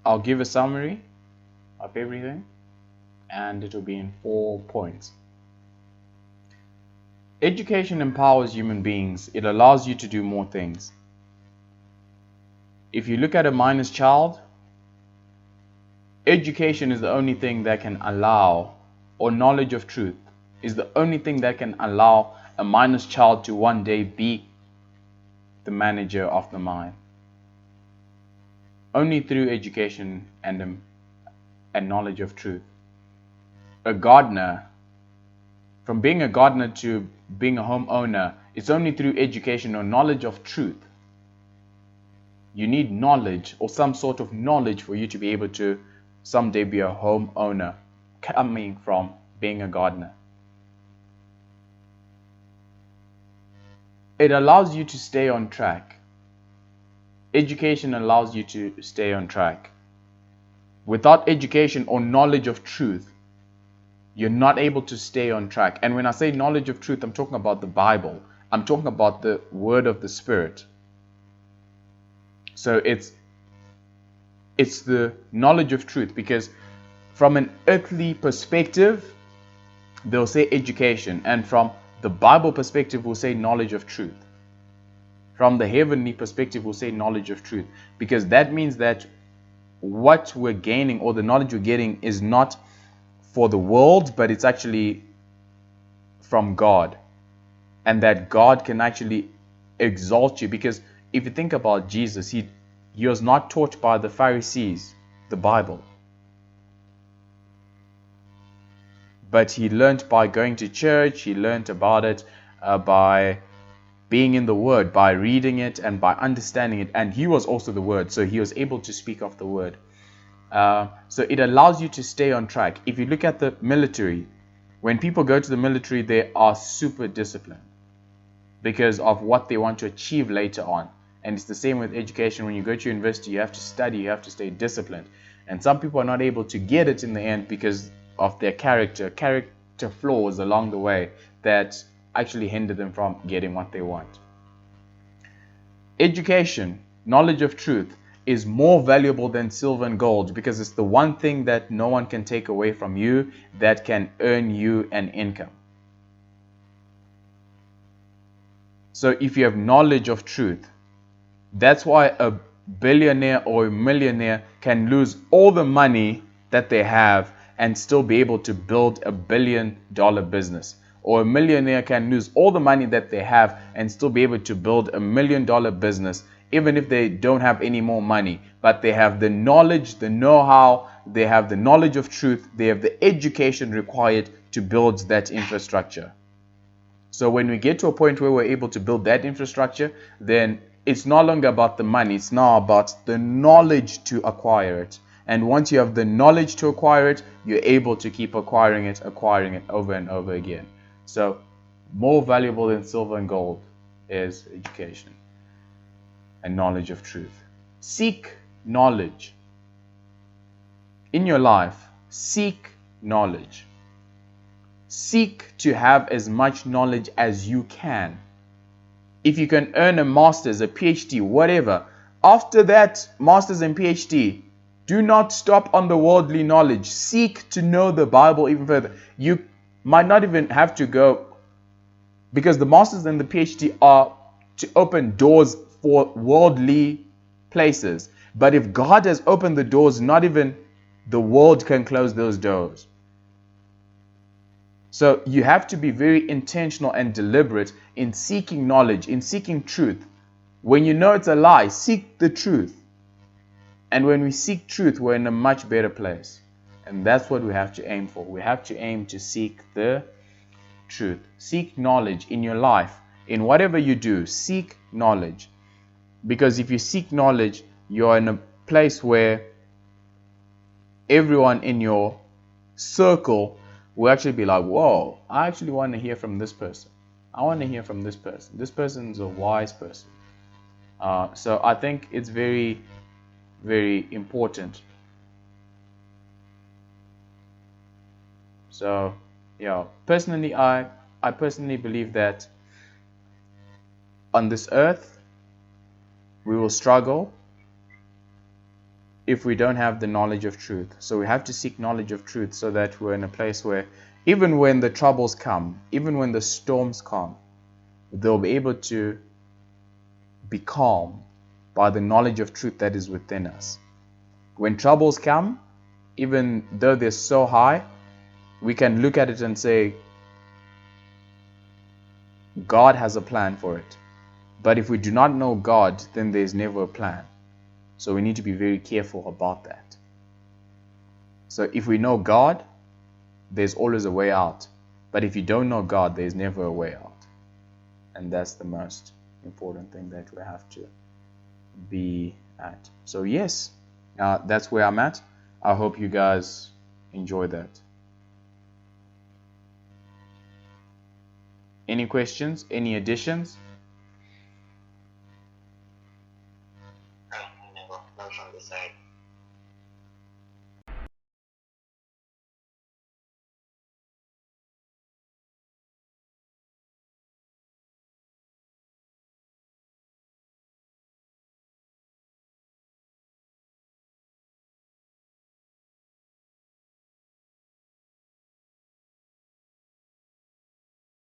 I'll give a summary of everything, and it will be in 4 points. Education empowers human beings. It allows you to do more things. If you look at a minus child, education is the only thing that can allow, or knowledge of truth is the only thing that can allow a minus child to one day be the manager of the mine. Only through education and knowledge of truth. A gardener, from being a gardener to being a homeowner, it's only through education or knowledge of truth. You need knowledge or some sort of knowledge for you to be able to someday be a homeowner, coming from being a gardener. It allows you to stay on track. Education allows you to stay on track. Without education or knowledge of truth, you're not able to stay on track. And when I say knowledge of truth, I'm talking about the Bible. I'm talking about the word of the Spirit. So it's the knowledge of truth, because from an earthly perspective, they'll say education, and from the Bible perspective, we'll say knowledge of truth. From the heavenly perspective, we'll say knowledge of truth, because that means that what we're gaining, or the knowledge we're getting, is not for the world, but it's actually from God, and that God can actually exalt you. Because if you think about Jesus, he was not taught by the Pharisees the Bible, but he learned by going to church. He learned about it by being in the Word, by reading it and by understanding it. And he was also the Word, so he was able to speak of the Word. So it allows you to stay on track. If you look at the military, when people go to the military, they are super disciplined because of what they want to achieve later on. And it's the same with education. When you go to university, you have to study, you have to stay disciplined. And some people are not able to get it in the end because of their character flaws along the way that actually hinder them from getting what they want. Education, knowledge of truth, is more valuable than silver and gold, because it's the one thing that no one can take away from you that can earn you an income. So if you have knowledge of truth, that's why a billionaire or a millionaire can lose all the money that they have and still be able to build $1 billion business. Or a millionaire can lose all the money that they have and still be able to build $1 million business, even if they don't have any more money. But they have the knowledge, the know-how, they have the knowledge of truth, they have the education required to build that infrastructure. So when we get to a point where we're able to build that infrastructure, then it's no longer about the money, it's now about the knowledge to acquire it. And once you have the knowledge to acquire it, you're able to keep acquiring it over and over again. So more valuable than silver and gold is education and knowledge of truth. Seek knowledge. In your life, seek knowledge. Seek to have as much knowledge as you can. If you can earn a master's, a PhD, whatever, after that master's and PhD, do not stop on the worldly knowledge. Seek to know the Bible even further. You might not even have to go, because the masters and the PhD are to open doors for worldly places. But if God has opened the doors, not even the world can close those doors. So you have to be very intentional and deliberate in seeking knowledge, in seeking truth. When you know it's a lie, seek the truth. And when we seek truth, we're in a much better place. And that's what we have to aim for. We have to aim to seek the truth. Seek knowledge in your life. In whatever you do, seek knowledge. Because if you seek knowledge, you're in a place where everyone in your circle will actually be like, whoa, I actually want to hear from this person. I want to hear from this person. This person's a wise person. So I think it's very, very important. So, yeah, personally, I personally believe that on this earth, we will struggle. if we don't have the knowledge of truth. So we have to seek knowledge of truth so that we're in a place where even when the troubles come, even when the storms come, they'll be able to be calm by the knowledge of truth that is within us. When troubles come, even though they're so high, we can look at it and say, God has a plan for it. But if we do not know God, then there's never a plan. So we need to be very careful about that. So if we know God, there's always a way out. But if you don't know God, there's never a way out. And that's the most important thing that we have to be at. So yes, that's where I'm at. I hope you guys enjoy that. Any questions? Any additions?